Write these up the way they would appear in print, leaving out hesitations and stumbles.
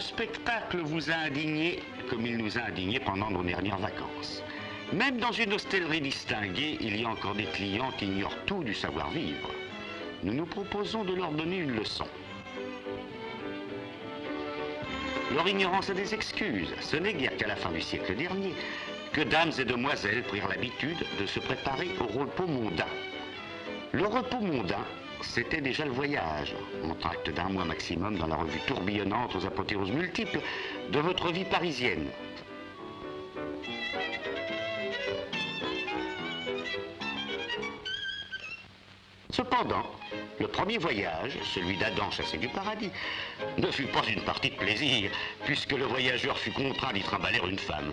Ce spectacle vous a indigné comme il nous a indignés pendant nos dernières vacances. Même dans une hostellerie distinguée, il y a encore des clients qui ignorent tout du savoir-vivre. Nous nous proposons de leur donner une leçon. Leur ignorance a des excuses. Ce n'est guère qu'à la fin du siècle dernier que dames et demoiselles prirent l'habitude de se préparer au repos mondain. Le repos mondain, c'était déjà le voyage, entr'acte d'un mois maximum dans la revue tourbillonnante aux apothéoses multiples de votre vie parisienne. Cependant, le premier voyage, celui d'Adam chassé du paradis, ne fut pas une partie de plaisir, puisque le voyageur fut contraint d'y trimballer une femme.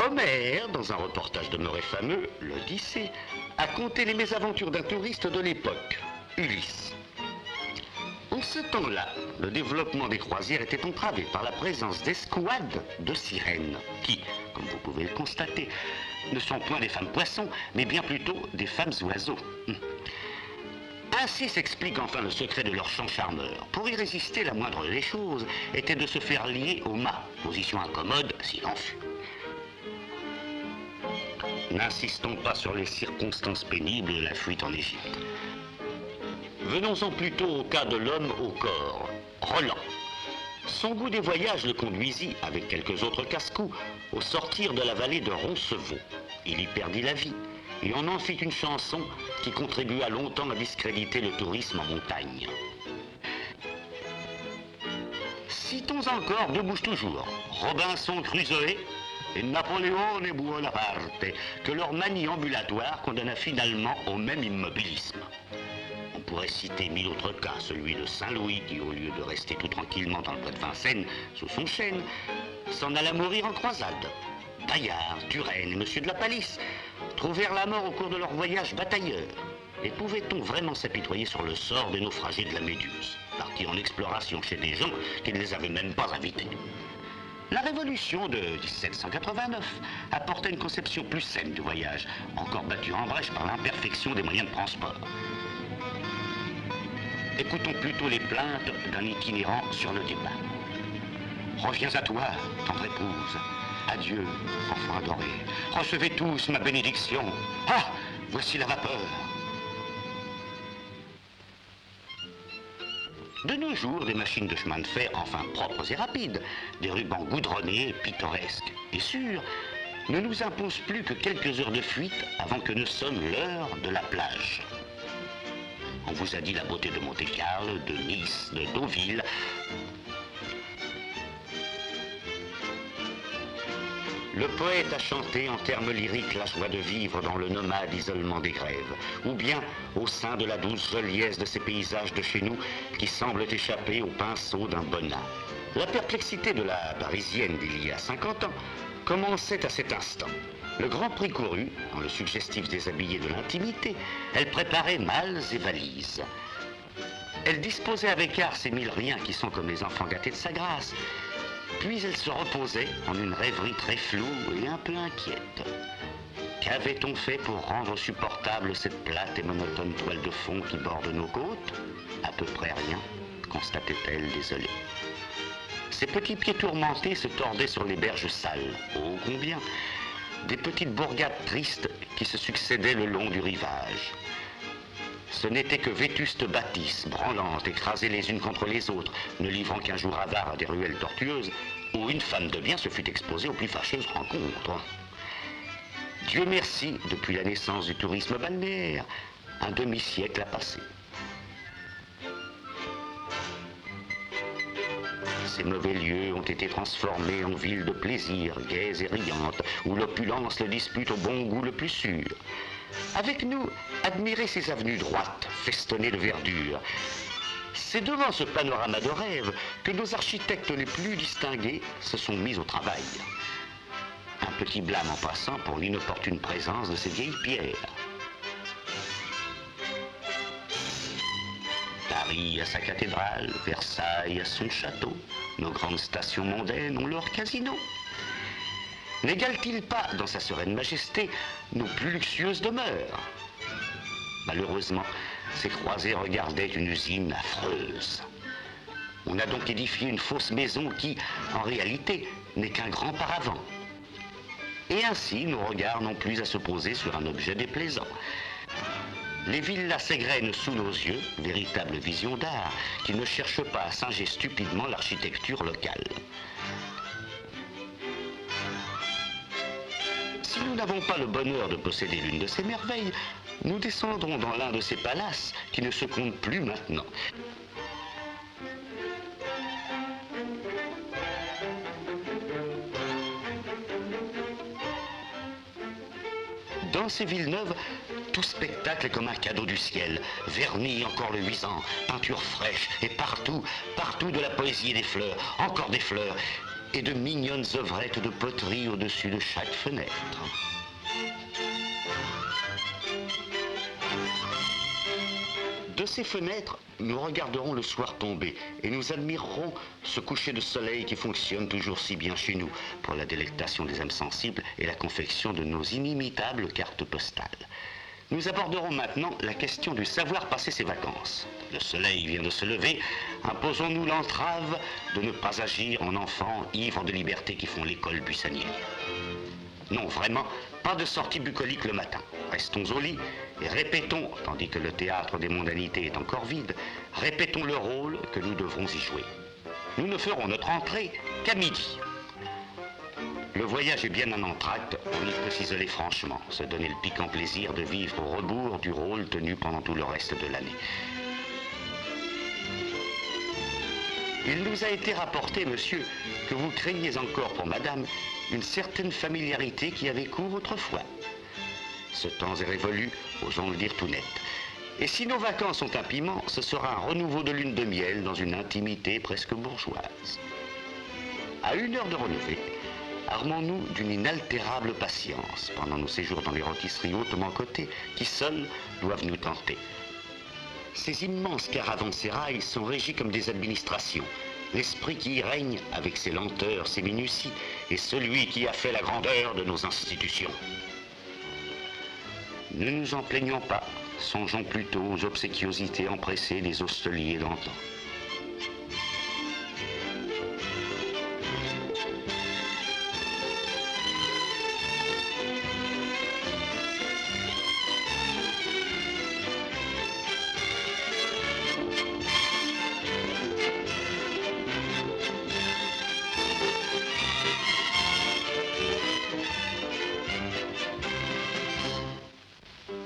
Homère, dans un reportage demeuré fameux, l'Odyssée, a conté les mésaventures d'un touriste de l'époque, Ulysse. En ce temps-là, le développement des croisières était entravé par la présence d'escouades de sirènes, qui, comme vous pouvez le constater, ne sont point des femmes poissons, mais bien plutôt des femmes oiseaux. Ainsi s'explique enfin le secret de leur chant charmeur. Pour y résister, la moindre des choses était de se faire lier au mât, position incommode s'il en fut. N'insistons pas sur les circonstances pénibles de la fuite en Égypte. Venons-en plutôt au cas de l'homme au corps, Roland. Son goût des voyages le conduisit, avec quelques autres casse-cous, au sortir de la vallée de Roncevaux. Il y perdit la vie, et on en fit une chanson qui contribua longtemps à discréditer le tourisme en montagne. Citons encore deux bouches toujours, Robinson Crusoe et Napoléon et Bonaparte, que leur manie ambulatoire condamna finalement au même immobilisme. On pourrait citer mille autres cas, celui de Saint-Louis qui, au lieu de rester tout tranquillement dans le bois de Vincennes, sous son chêne, s'en alla mourir en croisade. Bayard, Turenne et Monsieur de la Palisse trouvèrent la mort au cours de leur voyage batailleur. Et pouvait-on vraiment s'apitoyer sur le sort des naufragés de la Méduse, partis en exploration chez des gens qui ne les avaient même pas invités? La Révolution de 1789 apportait une conception plus saine du voyage, encore battue en brèche par l'imperfection des moyens de transport. Écoutons plutôt les plaintes d'un itinérant sur le débat. Reviens à toi, tendre épouse. Adieu, enfant adoré. Recevez tous ma bénédiction. Ah, voici la vapeur. De nos jours, des machines de chemin de fer enfin propres et rapides, des rubans goudronnés, pittoresques et sûrs, ne nous imposent plus que quelques heures de fuite avant que ne sonne l'heure de la plage. On vous a dit la beauté de Monte-Carlo, de Nice, de Deauville. Le poète a chanté en termes lyriques la joie de vivre dans le nomade isolement des grèves, ou bien au sein de la douce joliesse de ces paysages de chez nous qui semblent échapper au pinceau d'un bonnat. La perplexité de la Parisienne d'il y a 50 ans commençait à cet instant. Le grand prix couru, dans le suggestif déshabillé de l'intimité, elle préparait malles et valises. Elle disposait avec art ces mille riens qui sont comme les enfants gâtés de sa grâce. Puis elle se reposait en une rêverie très floue et un peu inquiète. Qu'avait-on fait pour rendre supportable cette plate et monotone toile de fond qui borde nos côtes? À peu près rien, constatait-elle désolée. Ses petits pieds tourmentés se tordaient sur les berges sales. Oh combien! Des petites bourgades tristes qui se succédaient le long du rivage. Ce n'étaient que vétustes bâtisses, branlantes, écrasées les unes contre les autres, ne livrant qu'un jour avare à des ruelles tortueuses, où une femme de bien se fut exposée aux plus fâcheuses rencontres. Dieu merci, depuis la naissance du tourisme balnéaire, un demi-siècle a passé. Ces mauvais lieux ont été transformés en villes de plaisir, gaies et riantes, où l'opulence le dispute au bon goût le plus sûr. Avec nous, admirez ces avenues droites, festonnées de verdure. C'est devant ce panorama de rêve que nos architectes les plus distingués se sont mis au travail. Un petit blâme en passant pour l'inopportune présence de ces vieilles pierres. Paris a sa cathédrale, Versailles a son château, nos grandes stations mondaines ont leur casino. N'égale-t-il pas, dans sa sereine majesté, nos plus luxueuses demeures? Malheureusement, ces croisés regardaient une usine affreuse. On a donc édifié une fausse maison qui, en réalité, n'est qu'un grand paravent. Et ainsi, nos regards n'ont plus à se poser sur un objet déplaisant. Les villas s'égrènent sous nos yeux, véritables visions d'art, qui ne cherchent pas à singer stupidement l'architecture locale. Si nous n'avons pas le bonheur de posséder l'une de ces merveilles, nous descendrons dans l'un de ces palaces qui ne se comptent plus maintenant. Dans ces villes neuves, tout spectacle est comme un cadeau du ciel, vernis encore luisant, peinture fraîche, et partout, partout de la poésie et des fleurs, encore des fleurs, et de mignonnes œuvrettes de poterie au-dessus de chaque fenêtre. De ces fenêtres, nous regarderons le soir tomber et nous admirerons ce coucher de soleil qui fonctionne toujours si bien chez nous pour la délectation des âmes sensibles et la confection de nos inimitables cartes postales. Nous aborderons maintenant la question du savoir passer ses vacances. Le soleil vient de se lever, imposons-nous l'entrave de ne pas agir en enfants ivres de liberté qui font l'école buissonnière. Non, vraiment, pas de sortie bucolique le matin. Restons au lit et répétons, tandis que le théâtre des mondanités est encore vide, répétons le rôle que nous devrons y jouer. Nous ne ferons notre entrée qu'à midi. Le voyage est bien un entracte, on y peut s'isoler franchement, se donner le piquant plaisir de vivre au rebours du rôle tenu pendant tout le reste de l'année. Il nous a été rapporté, monsieur, que vous craigniez encore pour madame une certaine familiarité qui avait cours autrefois. Ce temps est révolu, osons le dire tout net. Et si nos vacances sont un piment, ce sera un renouveau de lune de miel dans une intimité presque bourgeoise. À 1 heure de relevé, armons-nous d'une inaltérable patience pendant nos séjours dans les rôtisseries hautement cotées qui seules doivent nous tenter. Ces immenses caravansérails sont régis comme des administrations. L'esprit qui y règne, avec ses lenteurs, ses minuties, est celui qui a fait la grandeur de nos institutions. Ne nous en plaignons pas, songeons plutôt aux obséquiosités empressées des hosteliers d'antan.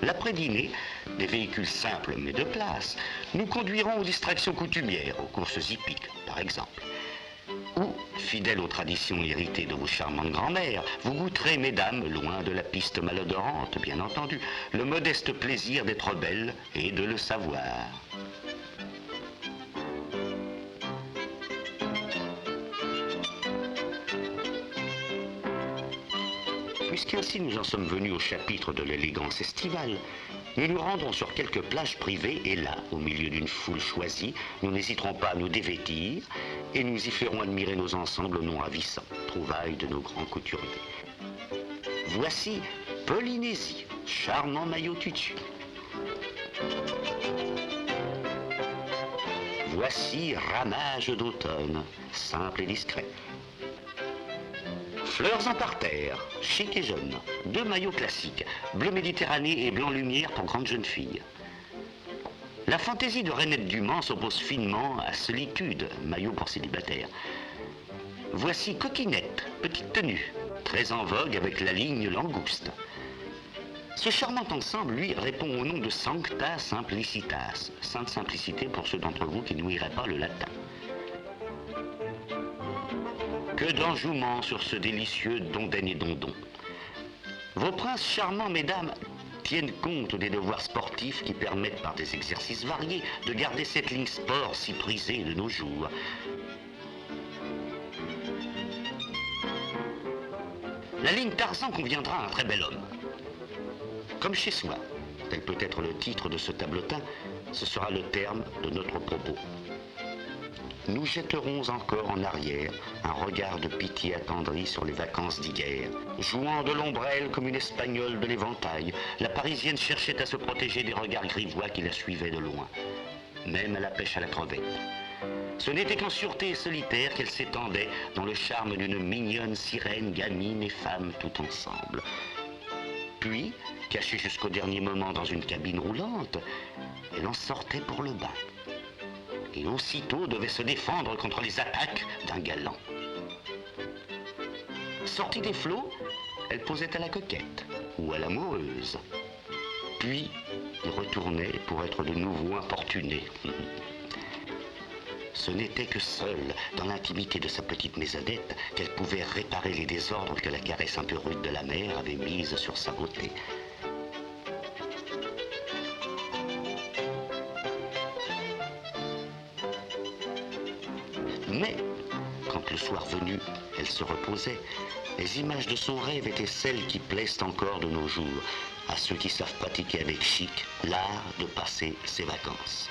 L'après-dîner, des véhicules simples mais de place, nous conduirons aux distractions coutumières, aux courses hippiques, par exemple. Ou, fidèles aux traditions héritées de vos charmantes grand-mères, vous goûterez, mesdames, loin de la piste malodorante, bien entendu, le modeste plaisir d'être belles et de le savoir. Puisqu'ainsi nous en sommes venus au chapitre de l'élégance estivale, nous nous rendrons sur quelques plages privées et là, au milieu d'une foule choisie, nous n'hésiterons pas à nous dévêtir et nous y ferons admirer nos ensembles non ravissants, trouvailles de nos grands couturiers. Voici Polynésie, charmant maillot tutu. Voici Ramage d'automne, simple et discret. Fleurs en parterre, chic et jaune, 2 maillots classiques, bleu Méditerranée et blanc lumière pour grandes jeunes filles. La fantaisie de Rainette Dumont s'oppose finement à Solitude, maillot pour célibataire. Voici Coquinette, petite tenue, très en vogue avec la ligne langouste. Ce charmant ensemble, lui, répond au nom de Sancta Simplicitas, sainte simplicité pour ceux d'entre vous qui n'ouïraient pas le latin. Que d'enjouement sur ce délicieux dondaine et dondon. Vos princes charmants, mesdames, tiennent compte des devoirs sportifs qui permettent par des exercices variés de garder cette ligne sport si prisée de nos jours. La ligne Tarzan conviendra à un très bel homme. Comme chez soi, tel peut être le titre de ce tableautin, ce sera le terme de notre propos. Nous jetterons encore en arrière un regard de pitié attendri sur les vacances d'hier. Jouant de l'ombrelle comme une Espagnole de l'éventail, la Parisienne cherchait à se protéger des regards grivois qui la suivaient de loin, même à la pêche à la crevette. Ce n'était qu'en sûreté et solitaire qu'elle s'étendait dans le charme d'une mignonne sirène, gamine et femme tout ensemble. Puis, cachée jusqu'au dernier moment dans une cabine roulante, elle en sortait pour le bain. Et aussitôt devait se défendre contre les attaques d'un galant. Sortie des flots, elle posait à la coquette ou à l'amoureuse. Puis, il retournait pour être de nouveau importuné. Ce n'était que seule, dans l'intimité de sa petite maisonnette, qu'elle pouvait réparer les désordres que la caresse un peu rude de la mer avait mise sur sa beauté. Mais, quand le soir venu, elle se reposait, les images de son rêve étaient celles qui plaisent encore de nos jours à ceux qui savent pratiquer avec chic l'art de passer ses vacances.